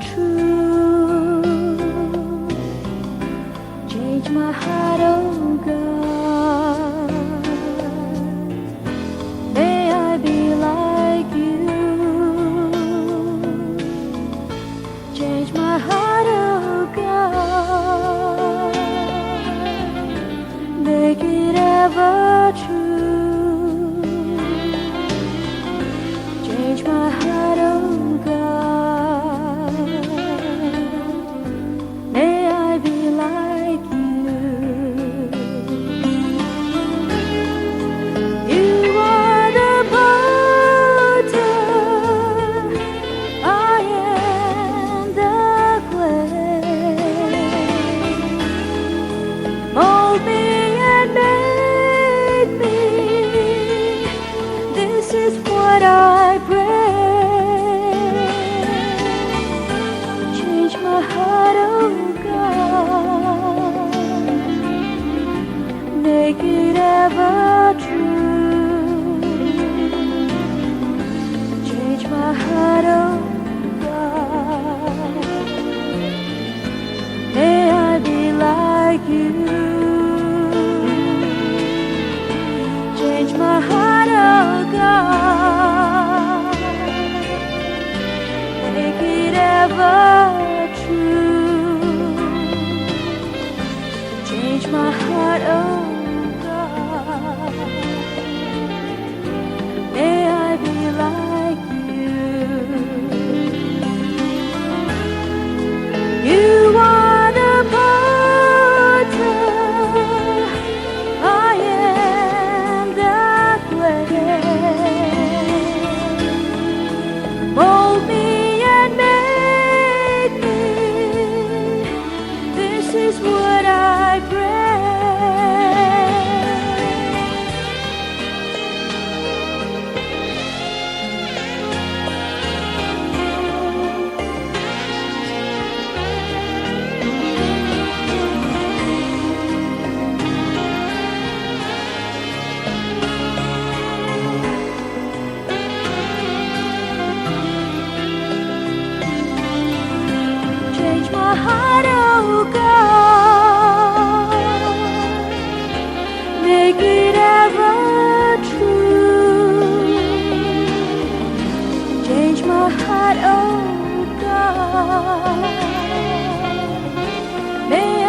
true. Change my heart, oh God. May I be like you. Change my heart, oh God. Make it ever true. Change my heart, oh God. May I be like you. You are the potter, I am the clay. Mold me and make me. This is what I pray. Change my heart, oh God. Make it ever true. Change my heart, oh God. May I be like you. Change my heart, oh God. Make it ever true. Change my heart, oh God. May I be like you. You are the potter, I am the clay. Mold me and make me. This is what I pray. Change my heart, oh God. Make it ever true. Change my heart, oh God. May